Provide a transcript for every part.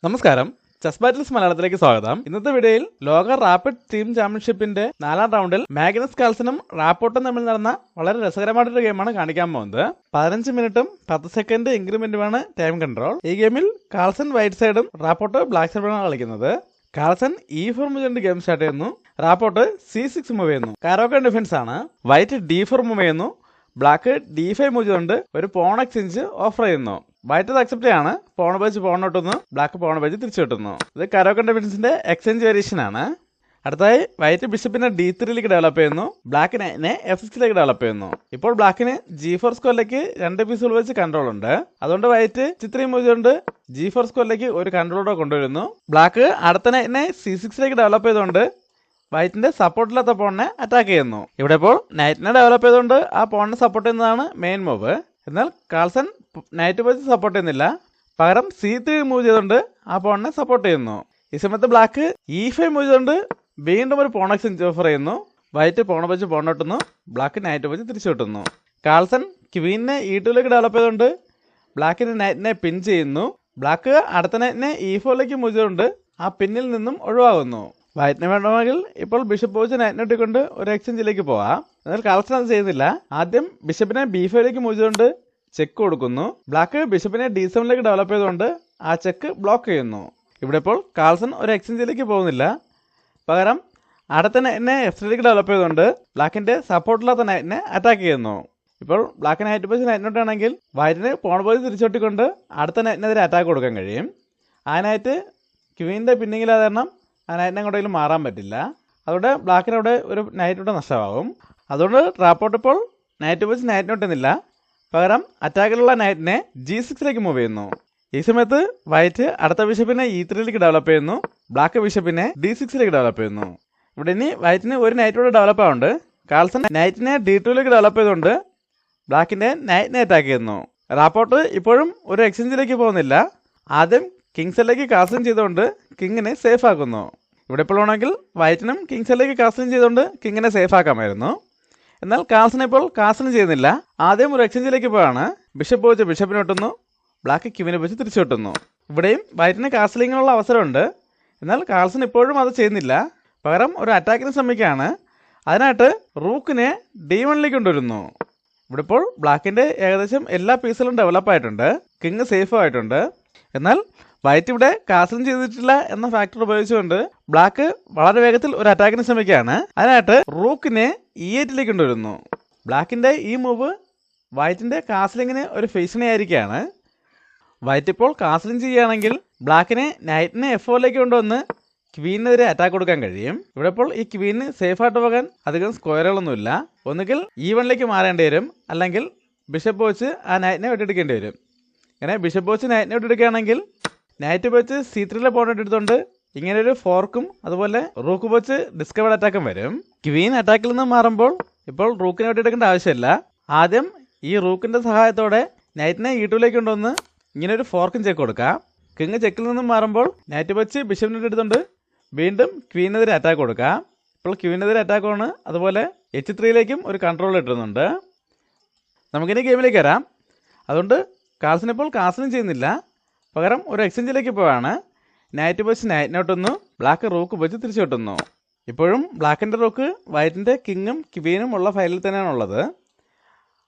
നമസ്കാരം, chess battles മലയാളത്തിലേക്ക് സ്വാഗതം. ഇന്നത്തെ വീഡിയോയിൽ ലോക റാപ്പിഡ് ടീം ചാമ്പ്യൻഷിപ്പിന്റെ 4ാം റൗണ്ടിൽ മാഗ്നസ് കാൾസനും റാപ്പോർട്ടും തമ്മിൽ നടന്ന വളരെ രസകരമായിട്ടൊരു ഗെയിമാണ് കാണിക്കാൻ പോകുന്നത്. 15 മിനിറ്റും 10 സെക്കൻഡ് ഇൻക്രിമെന്റുമാണ് ടൈം കൺട്രോൾ. ഈ ഗെയിമിൽ കാൾസൺ വൈറ്റ് സൈഡും റാപ്പോർട്ട് ബ്ലാക്ക് സൈഡുമാണ് കളിക്കുന്നത്. കാൾസൺ E4 മൂവ് ചെയ്ത് ഗെയിം സ്റ്റാർട്ട് ചെയ്യുന്നു. റാപ്പോർട്ട് C6 മൂവ് ചെയ്യുന്നു. കാരോക്കൻ ഡിഫൻസ് ആണ്. വൈറ്റ് D4 മൂവ് ചെയ്യുന്നു. ബ്ലാക്ക് D5 മൂവ് ചെയ്തുകൊണ്ട് ഒരു പോൺ എക്സ്ചേഞ്ച് ഓഫർ ചെയ്യുന്നു. വൈറ്റ് അത് അക്സെപ്റ്റ് ചെയ്യാണ്. പോൺ പേജ് പോൺ ഇട്ടുന്നു, ബ്ലാക്ക് പോൺ പേജ് തിരിച്ചു കിട്ടുന്നു. ഇത് കാരോക്കൻ ഡിഫൻസിന്റെ എക്സ്ചേഞ്ച് വേരിയേഷൻ ആണ്. അടുത്തായി വൈറ്റ് ബിഷപ്പിനെ D3ലേക്ക് ഡെവലപ്പ് ചെയ്യുന്നു. ബ്ലാക്ക് നൈറ്റിനെ F6ലേക്ക് ഡെവലപ്പ് ചെയ്യുന്നു. ഇപ്പോൾ ബ്ലാക്കിന് G4 സ്ക്വയറിലേക്ക് 2 പീസുകൾ വെച്ച് കൺട്രോൾ ഉണ്ട്. അതുകൊണ്ട് വൈറ്റ് C3 മൂവ് ചെയ്തുകൊണ്ട് G4 സ്ക്വയറിലേക്ക് ഒരു കൺട്രോളോടെ കൊണ്ടുവരുന്നു. ബ്ലാക്ക് അടുത്ത നൈറ്റിനെ C6ലേക്ക് ഡെവലപ്പ് ചെയ്തുകൊണ്ട് വൈറ്റിന്റെ സപ്പോർട്ടില്ലാത്ത പോണിനെ അറ്റാക്ക് ചെയ്യുന്നു. ഇവിടെ ഇപ്പോൾ നൈറ്റിനെ ഡെവലപ്പ് ചെയ്തുകൊണ്ട് ആ പോണിനെ സപ്പോർട്ട് ചെയ്യുന്നതാണ് മെയിൻ മൂവ്. എന്നാൽ കാൾസൺ നൈറ്റ് വെച്ച് സപ്പോർട്ട് ചെയ്യുന്നില്ല, പകരം C3 മൂവ് ചെയ്തുകൊണ്ട് ആ പോണിനെ സപ്പോർട്ട് ചെയ്യുന്നു. ഈ സമയത്ത് ബ്ലാക്ക് E5 മൂവ് ചെയ്തുകൊണ്ട് വീണ്ടും ഒരു പോൺ എക്സ്ചേഞ്ച് ഓഫർ ചെയ്യുന്നു. വൈറ്റ് പോൺ വെച്ച് പോൺ ഇട്ടുന്നു, ബ്ലാക്ക് നൈറ്റ് വെച്ച് തിരിച്ചു കിട്ടുന്നു. കാൾസൺ ക്വീനിനെ E2ലേക്ക് ഡെവലപ്പ് ചെയ്തുകൊണ്ട് ബ്ലാക്കിന്റെ നൈറ്റിനെ പിൻ ചെയ്യുന്നു. ബ്ലാക്ക് അടുത്ത നൈറ്റിനെ E4ലേക്ക് മൂവ് ചെയ്തുകൊണ്ട് ആ പിന്നിൽ നിന്നും ഒഴിവാകുന്നു. വൈറ്റിന് വേണമെങ്കിൽ ഇപ്പോൾ ബിഷപ്പ് വെച്ച് നൈറ്റിനെ ഇട്ടുകൊണ്ട് ഒരു എക്സ്ചേഞ്ചിലേക്ക് പോവാം. എന്നാൽ കാൾസൺ അത് ചെയ്യുന്നില്ല. ആദ്യം ബിഷപ്പിനെ B5ലേക്ക് മൂവ് ചെയ്തുകൊണ്ട് ചെക്ക് കൊടുക്കുന്നു. ബ്ലാക്ക് ബിഷപ്പിനെ D7ലേക്ക് ഡെവലപ്പ് ചെയ്തുകൊണ്ട് ആ ചെക്ക് ബ്ലോക്ക് ചെയ്യുന്നു. ഇവിടെ ഇപ്പോൾ കാൾസൺ ഒരു എക്സ്ചേഞ്ചിലേക്ക് പോകുന്നില്ല, പകരം അടുത്ത നൈറ്റിനെ F3ലേക്ക് ഡെവലപ്പ് ചെയ്തുകൊണ്ട് ബ്ലാക്കിന്റെ സപ്പോർട്ടില്ലാത്ത നൈറ്റിനെ അറ്റാക്ക് ചെയ്യുന്നു. ഇപ്പോൾ ബ്ലാക്ക് നൈറ്റ് വെച്ച് നൈറ്റിനോട്ടാണെങ്കിൽ വൈറ്റിന് പോൺ പോയി തിരിച്ചോട്ടിക്കൊണ്ട് അടുത്ത നൈറ്റിനെതിരെ അറ്റാക്ക് കൊടുക്കാൻ കഴിയും. ആ നൈറ്റ് ക്വീനിന്റെ പിന്നിങ്ങിലാതെ കാരണം ആ നൈറ്റിനെ എങ്ങോട്ടെങ്കിലും മാറാൻ പറ്റില്ല. അതുകൊണ്ട് ബ്ലാക്കിനവിടെ ഒരു നൈറ്റോട്ട് നഷ്ടമാകും. അതുകൊണ്ട് റാപ്പോർട്ട് ഇപ്പോൾ നൈറ്റ് വെച്ച് നൈറ്റിനോട്ടുന്നില്ല, പകരം അറ്റാക്കിലുള്ള നൈറ്റിനെ G6ലേക്ക് മൂവ് ചെയ്യുന്നു. ഈ സമയത്ത് വൈറ്റ് അടുത്ത ബിഷപ്പിനെ E3ലേക്ക് ഡെവലപ്പ് ചെയ്യുന്നു. ബ്ലാക്ക് ബിഷപ്പിനെ D6ലേക്ക് ഡെവലപ്പ് ചെയ്യുന്നു. ഇവിടെ ഇനി വൈറ്റിന് ഒരു നൈറ്റോടെ ഡെവലപ്പ് ആവുന്നുണ്ട്. കാൾസൺ നൈറ്റിനെ D2ലേക്ക് ഡെവലപ്പ് ചെയ്തുകൊണ്ട് ബ്ലാക്കിന്റെ നൈറ്റിനെ അറ്റാക്ക് ചെയ്യുന്നു. റാപ്പോർട്ട് ഇപ്പോഴും ഒരു എക്സ്ചേഞ്ചിലേക്ക് പോകുന്നില്ല. ആദ്യം കിങ്സിലേക്ക് കാസ്റ്റിംഗ് ചെയ്തുകൊണ്ട് കിങ്ങിനെ സേഫ് ആക്കുന്നു. ഇവിടെ ഇപ്പോൾ ആണെങ്കിൽ വൈറ്റിനും കിങ്സിലേക്ക് കാസ്റ്റിംഗ് ചെയ്തുകൊണ്ട് കിങ്ങിനെ സേഫ് ആക്കാമായിരുന്നു. എന്നാൽ കാൾസൺ ഇപ്പോൾ കാസ്റ്റിംഗ് ചെയ്യുന്നില്ല. ആദ്യം ഒരു എക്സ്ചേഞ്ചിലേക്ക് പോയാണ്. ബിഷപ്പ് വെച്ച് ബിഷപ്പിനെ ഒട്ടുന്നു, ബ്ലാക്ക് ക്വീനെ വെച്ച് തിരിച്ചു കിട്ടുന്നു. ഇവിടെയും വൈറ്റിന് കാസ്റ്റിംഗിനുള്ള അവസരമുണ്ട്. എന്നാൽ കാൾസൺ ഇപ്പോഴും അത് ചെയ്യുന്നില്ല, പകരം ഒരു അറ്റാക്കിന് ശ്രമിക്കുകയാണ്. അതിനായിട്ട് റൂക്കിനെ D1ലേക്ക് കൊണ്ടുവരുന്നു. ഇവിടെ ഇപ്പോൾ ബ്ലാക്കിന്റെ ഏകദേശം എല്ലാ പീസുകളും ഡെവലപ്പ് ആയിട്ടുണ്ട്. കിങ് സേഫ് ആയിട്ടുണ്ട്. എന്നാൽ വൈറ്റ് ഇവിടെ കാസ്റ്റിംഗ് ചെയ്തിട്ടില്ല എന്ന ഫാക്ടർ ഉപയോഗിച്ചുകൊണ്ട് ബ്ലാക്ക് വളരെ വേഗത്തിൽ ഒരു അറ്റാക്കിന് ശ്രമിക്കുകയാണ്. അതിനായിട്ട് റൂക്കിനെ E8ലേക്ക് കൊണ്ടുവരുന്നു. ബ്ലാക്കിന്റെ ഈ മൂവ് വൈറ്റിന്റെ കാസ്ലിങ്ങിന് ഒരു ഭീഷണി ആയിരിക്കുകയാണ്. വൈറ്റ് ഇപ്പോൾ കാസ്ലിംഗ് ചെയ്യുകയാണെങ്കിൽ ബ്ലാക്കിനെ നൈറ്റിനെ F4ലേക്ക് കൊണ്ടുവന്ന് ക്വീനെതിരെ അറ്റാക്ക് കൊടുക്കാൻ കഴിയും. ഇവിടെ ഇപ്പോൾ ഈ ക്വീന് സേഫായിട്ട് പോകാൻ അധികം സ്ക്വയറുകളൊന്നുമില്ല. ഒന്നുകിൽ E1ലേക്ക് മാറേണ്ടി വരും, അല്ലെങ്കിൽ ബിഷപ്പ് വെച്ച് ആ നൈറ്റിനെ വെട്ടിയെടുക്കേണ്ടി വരും. ഇങ്ങനെ ബിഷപ്പ് വെച്ച് നൈറ്റിനെ വെട്ടിയെടുക്കുകയാണെങ്കിൽ നൈറ്റ് വെച്ച് C3യിലെ പോയിന്റ് എടുത്തുകൊണ്ട് ഇങ്ങനെ ഒരു ഫോർക്കും അതുപോലെ റൂക്ക് വെച്ച് ഡിസ്കവേർഡ് അറ്റാക്കും വരും. ക്വീൻ അറ്റാക്കിൽ നിന്ന് മാറുമ്പോൾ ഇപ്പോൾ റൂക്കിനെ വെട്ടിയെടുക്കേണ്ട ആവശ്യമില്ല. ആദ്യം ഈ റൂക്കിന്റെ സഹായത്തോടെ നൈറ്റിനെ E2ലേക്ക് കൊണ്ടുവന്ന് ഇങ്ങനെ ഒരു ഫോർക്കും ചെക്ക് കൊടുക്കാം. കിങ് ചെക്കിൽ നിന്നും മാറുമ്പോൾ നൈറ്റ് വെച്ച് ബിഷപ്പിനെ എടുത്തുകൊണ്ട് വീണ്ടും ക്വീനെതിരെ അറ്റാക്ക് കൊടുക്കാം. ഇപ്പോൾ ക്വീനെതിരെ അറ്റാക്കാണ്. അതുപോലെ H3യിലേക്കും ഒരു കൺട്രോൾ ഇട്ടുന്നുണ്ട്. നമുക്കിനി ഗെയിമിലേക്ക് വരാം. അതുകൊണ്ട് കാൾസൺ ഇപ്പോൾ കാസ്റ്റിംഗ് ചെയ്യുന്നില്ല, പകരം ഒരു എക്സ്ചേഞ്ചിലേക്ക് പോവാണ്. നൈറ്റ് വെച്ച് നൈറ്റിനെ ഒട്ടുന്നു, ബ്ലാക്ക് റൂക്ക് വെച്ച് തിരിച്ചു കിട്ടുന്നു. ഇപ്പോഴും ബ്ലാക്കിന്റെ റൂക്ക് വൈറ്റിന്റെ കിങ്ങും ക്വീനും ഉള്ള ഫയലിൽ തന്നെയാണ് ഉള്ളത്.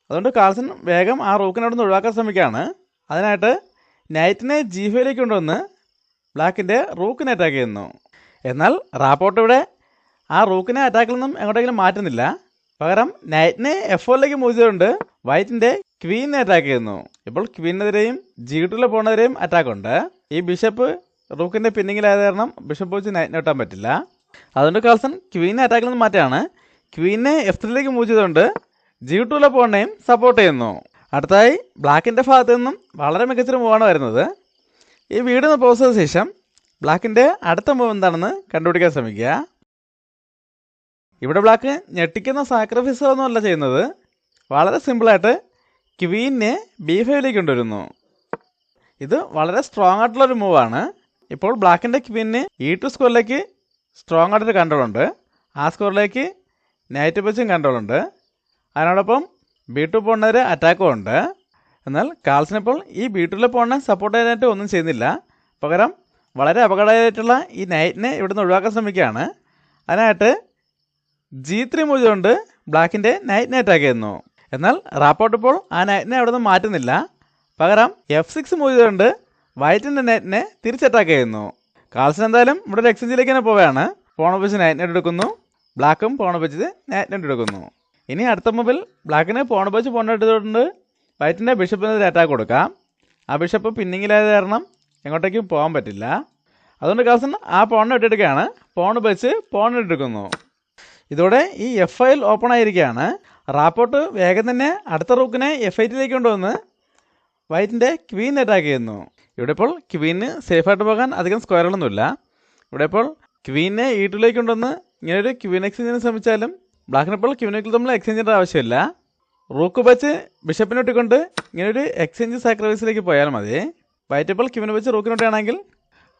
അതുകൊണ്ട് കാൾസൺ വേഗം ആ റൂക്കിനോട് നിന്ന് ഒഴിവാക്കാൻ ശ്രമിക്കുകയാണ്. അതിനായിട്ട് നൈറ്റിനെ G5യിലേക്ക് കൊണ്ടുവന്ന് ബ്ലാക്കിന്റെ റൂക്കിനെ അറ്റാക്ക് ചെയ്യുന്നു. എന്നാൽ റാപ്പോർട്ട് ഇവിടെ ആ റൂക്കിനെ അറ്റാക്കിൽ നിന്നും എങ്ങോട്ടെങ്കിലും മാറ്റുന്നില്ല, പകരം നൈറ്റിനെ F4ലേക്ക് മൂവ് ചെയ്തുകൊണ്ട് വൈറ്റിന്റെ ക്വീനെ അറ്റാക്ക് ചെയ്യുന്നു. ഇപ്പോൾ ക്വീനെതിരെയും G2ലെ പോണതിരെയും അറ്റാക്ക് ഉണ്ട്. ഈ ബിഷപ്പ് റൂക്കിന്റെ പിന്നിങ്ങിലായത് കാരണം ബിഷപ്പ് വെച്ച് നൈറ്റിനെ ഒട്ടാൻ പറ്റില്ല. അതുകൊണ്ട് കാൾസൺ ക്വീനെ അറ്റാക്കിൽ നിന്ന് മാറ്റാണ്. ക്വീനെ F3ലേക്ക് മൂവ് ചെയ്തുകൊണ്ട് G2ലെ പോണിനെയും സപ്പോർട്ട് ചെയ്യുന്നു. അടുത്തായി ബ്ലാക്കിന്റെ ഭാഗത്ത് നിന്നും വളരെ മികച്ചൊരു മൂവാണ് വരുന്നത്. ഈ വീഡിയോ ഒന്ന് പോസ് ചെയ്ത ശേഷം ബ്ലാക്കിന്റെ അടുത്ത മൂവ് എന്താണെന്ന് കണ്ടുപിടിക്കാൻ ശ്രമിക്കുക. ഇവിടെ ബ്ലാക്ക് ഞെട്ടിക്കുന്ന സാക്രിഫൈസ് ഒന്നുമല്ല ചെയ്യുന്നത്. വളരെ സിമ്പിളായിട്ട് ക്വീനെ B5ലേക്ക് കൊണ്ടുവരുന്നു. ഇത് വളരെ സ്ട്രോങ് ആയിട്ടുള്ളൊരു മൂവാണ്. ഇപ്പോൾ ബ്ലാക്കിന്റെ ക്വീനിന് E2 സ്കോറിലേക്ക് സ്ട്രോങ് ആയിട്ടൊരു കൺട്രോൾ ഉണ്ട്. ആ സ്കോറിലേക്ക് നൈറ്റ് വെച്ചും കൺട്രോൾ ഉണ്ട്. അതിനോടൊപ്പം B2 പോണിനെതിരെ അറ്റാക്കും ഉണ്ട്. എന്നാൽ കാൾസൺ ഇപ്പോൾ ഈ B2ലെ പോണിനെ സപ്പോർട്ട് ചെയ്യാനായിട്ട് ഒന്നും ചെയ്യുന്നില്ല, പകരം വളരെ അപകടമായിട്ടുള്ള ഈ നൈറ്റിനെ ഇവിടുന്ന് ഒഴിവാക്കാൻ ശ്രമിക്കുകയാണ്. അതിനായിട്ട് G3 മൂവ് കൊണ്ട് ബ്ലാക്കിൻ്റെ നൈറ്റിനെ അറ്റാക്ക് ചെയ്യുന്നു. എന്നാൽ റാപ്പോർട്ട് ഇപ്പോൾ ആ നൈറ്റിനെ അവിടെ നിന്ന് മാറ്റുന്നില്ല. പകരം F6 മൂവ് കൊണ്ട് വൈറ്റിൻ്റെ നൈറ്റിനെ തിരിച്ച് അറ്റാക്ക് ചെയ്യുന്നു. കാൾസൺ എന്തായാലും ഇവിടെ ഒരു എക്സ്ചേഞ്ചിലേക്ക് തന്നെ പോവുകയാണ്. പോൺ ഉപയോഗിച്ച് നൈറ്റിനെ എടുക്കുന്നു. ബ്ലാക്കും പോൺ ഉപയോഗിച്ച് നൈറ്റിനെ എടുക്കുന്നു. ഇനി അടുത്ത മൂവിൽ ബ്ലാക്കിന് പോൺ ഉപയോഗിച്ച് പോൺ എടുത്തുകൊണ്ട് വൈറ്റിൻ്റെ ബിഷപ്പിനെതിരെ അറ്റാക്ക് കൊടുക്കാം. ആ ബിഷപ്പ് പിന്നിങ്ങിലായത് കാരണം എങ്ങോട്ടേക്കും പോകാൻ പറ്റില്ല. അതുകൊണ്ട് കാൾസൺ ആ പോണിനെ ഇട്ടെടുക്കുകയാണ്. പോൺ ഉപയോഗിച്ച് പോൺ എടുക്കുന്നു. ഇതോടെ ഈ F5 ഓപ്പൺ ആയിരിക്കുകയാണ്. റാപ്പോർട്ട് വേഗം തന്നെ അടുത്ത റൂക്കിനെ F8ലേക്ക് കൊണ്ടുവന്ന് വൈറ്റിൻ്റെ ക്വീൻ അറ്റാക്ക് ചെയ്യുന്നു. ഇവിടെ ഇപ്പോൾ ക്വീന് സേഫായിട്ട് പോകാൻ അധികം സ്ക്വയറുകളൊന്നുമില്ല. ഇവിടെ ഇപ്പോൾ ക്വീനെ E2ലേക്ക് കൊണ്ടുവന്ന് ഇങ്ങനൊരു ക്വീൻ എക്സ്ചേഞ്ചിന് ശ്രമിച്ചാലും ബ്ലാക്കിനിപ്പോൾ ക്വീനുകൾ തമ്മിൽ എക്സ്ചേഞ്ചിൻ്റെ ആവശ്യമില്ല. റൂക്ക് വെച്ച് ബിഷപ്പിനെ ഇട്ടുകൊണ്ട് ഇങ്ങനൊരു എക്സ്ചേഞ്ച് സാക്രിഫൈസിലേക്ക് പോയാൽ മതി. വൈറ്റ് ഇപ്പോൾ ക്വീൻ വെച്ച് റൂക്കിനൊട്ടാണെങ്കിൽ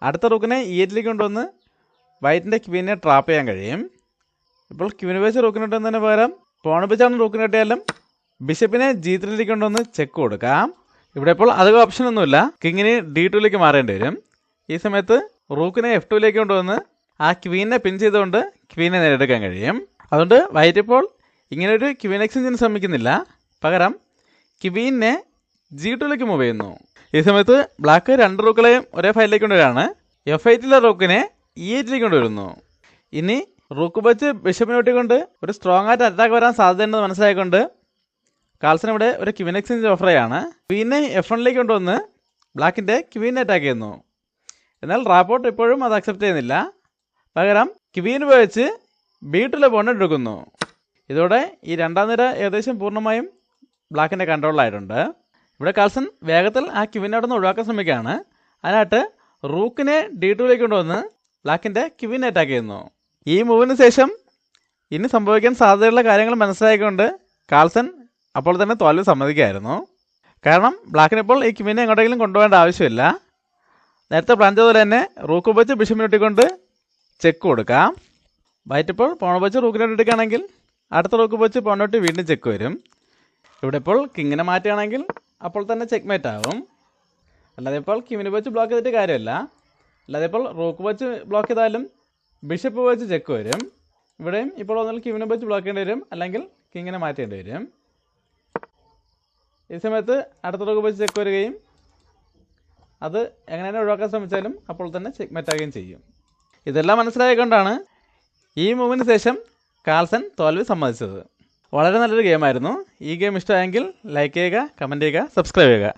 അടുത്ത റൂക്കിനെ E8ലേക്ക് കൊണ്ടുവന്ന് വൈറ്റിൻ്റെ ക്വീനെ ട്രാപ്പ് ചെയ്യാൻ കഴിയും. ഇപ്പോൾ ക്വീൻ വെച്ച് റൂക്കിനൊട്ടുന്നതിന് പകരം പോൺ വെച്ചാണ് റൂക്കിനൊട്ടിയാലും ബിഷപ്പിനെ G3ലേക്ക് കൊണ്ടുവന്ന് ചെക്ക് കൊടുക്കാം. ഇവിടെ ഇപ്പോൾ അധികം ഓപ്ഷനൊന്നുമില്ല. കിങ്ങിന് D2ലേക്ക് മാറേണ്ടി വരും. ഈ സമയത്ത് റൂക്കിനെ F2ലേക്ക് കൊണ്ടുവന്ന് ആ ക്വീനെ പിൻ ചെയ്തുകൊണ്ട് ക്വീനെ നേടിയെടുക്കാൻ കഴിയും. അതുകൊണ്ട് വൈറ്റ് ഇപ്പോൾ ഇങ്ങനൊരു ക്വീൻ എക്സ്ചേഞ്ചിന് ശ്രമിക്കുന്നില്ല. പകരം ക്വീനെ G2ലേക്ക് മൂവ് ചെയ്യുന്നു. ഈ സമയത്ത് ബ്ലാക്ക് രണ്ട് റൂക്കുകളെയും ഒരേ ഫയലിലേക്ക് കൊണ്ടുവരികയാണ്. F8ലെ റൂക്കിനെ E8ലേക്ക് കൊണ്ടുവരുന്നു. ഇനി റൂക്ക് വെച്ച് ബിഷപ്പിനെ ഒട്ടിക്കൊണ്ട് ഒരു സ്ട്രോങ് ആയിട്ട് അറ്റാക്ക് വരാൻ സാധ്യതയുണ്ടെന്ന് മനസ്സിലായിക്കൊണ്ട് കാൾസൺ ഇവിടെ ഒരു ക്വീൻ എക്സ്ചേഞ്ച് ഓഫർ ചെയ്യാണ്. ക്വീനെ F1ലേക്ക് കൊണ്ടുവന്ന് ബ്ലാക്കിൻ്റെ ക്വീനെ അറ്റാക്ക് ചെയ്യുന്നു. എന്നാൽ റാപ്പോർട്ട് ഇപ്പോഴും അത് അക്സെപ്റ്റ് ചെയ്യുന്നില്ല. പകരം ക്വീൻ ഉപയോഗിച്ച് B2ലെ പോൺ എടുക്കുന്നു. ഇതോടെ ഈ രണ്ടാം നിര ഏകദേശം പൂർണ്ണമായും ബ്ലാക്കിൻ്റെ കൺട്രോളിലായിട്ടുണ്ട്. ഇവിടെ കാൾസൺ വേഗത്തിൽ ആ ക്വീനെ അവിടെ നിന്ന് ഒഴിവാക്കാൻ ശ്രമിക്കുകയാണ്. അതിനായിട്ട് റൂക്കിനെ D2ലേക്ക് കൊണ്ടുവന്ന് ബ്ലാക്കിൻ്റെ ക്വീനെ അറ്റാക്ക് ചെയ്യുന്നു. ഈ മൂവിന് ശേഷം ഇനി സംഭവിക്കാൻ സാധ്യതയുള്ള കാര്യങ്ങൾ മനസ്സിലാക്കിക്കൊണ്ട് കാൾസൺ അപ്പോൾ തന്നെ തോൽവി സമ്മതിക്കുകയായിരുന്നു. കാരണം ബ്ലാക്കിനിപ്പോൾ ഈ ക്വീനെ എങ്ങോട്ടെങ്കിലും കൊണ്ടുപോകേണ്ട ആവശ്യമില്ല. നേരത്തെ പ്ലാൻ ചെയ്തതുപോലെ തന്നെ റൂക്ക് ഉപയോഗിച്ച് ബിഷപ്പിനെ ഇട്ടിക്കൊണ്ട് ചെക്ക് കൊടുക്കാം. വൈറ്റ് ഇപ്പോൾ പോൺ ഉപയോഗിച്ച് റൂക്കിനെ ഇട്ടിക്കുകയാണെങ്കിൽ അടുത്ത റൂക്ക് ഉപയോഗിച്ച് പോണിട്ട് വീണ്ടും ചെക്ക് വരും. ഇവിടെ ഇപ്പോൾ കിങ്ങിനെ മാറ്റുകയാണെങ്കിൽ അപ്പോൾ തന്നെ ചെക്ക് മേറ്റ് ആകും. അല്ലാതെ ഇപ്പോൾ ക്വീനെ വെച്ച് ബ്ലോക്ക് ചെയ്തിട്ട് കാര്യമില്ല. അല്ലാതെ ഇപ്പോൾ റൂക്ക് വെച്ച് ബ്ലോക്ക് ചെയ്താലും ബിഷപ്പ് വെച്ച് ചെക്ക് വരും. ഇവിടെയും ഇപ്പോൾ ഒന്നിൽ ക്വീനെ വെച്ച് ബ്ലോക്ക് ചെയ്യേണ്ടി വരും, അല്ലെങ്കിൽ കിങ്ങിനെ മാറ്റേണ്ടി വരും. ഈ സമയത്ത് അടുത്ത റൂക്ക് വെച്ച് ചെക്ക് വരികയും അത് എങ്ങനെ ഒഴിവാക്കാൻ ശ്രമിച്ചാലും അപ്പോൾ തന്നെ ചെക്ക് മേറ്റാകുകയും ചെയ്യും. ഇതെല്ലാം മനസ്സിലായിക്കൊണ്ടാണ് ഈ മൂവിന് ശേഷം കാൾസൺ തോൽവി സമ്മതിച്ചത്. വളരെ നല്ലൊരു ഗെയിമായിരുന്നു. ഈ ഗെയിം ഇഷ്ടമായെങ്കിൽ ലൈക്ക് ചെയ്യുക, കമൻറ്റ് ചെയ്യുക, സബ്സ്ക്രൈബ് ചെയ്യുക.